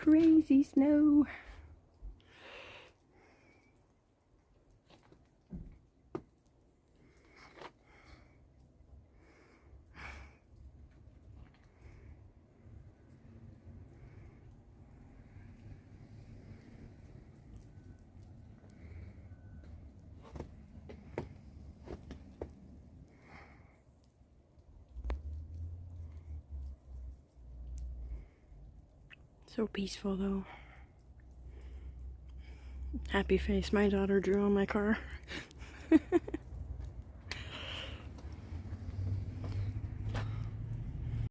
crazy snow. So peaceful though. Happy face my daughter drew on my car.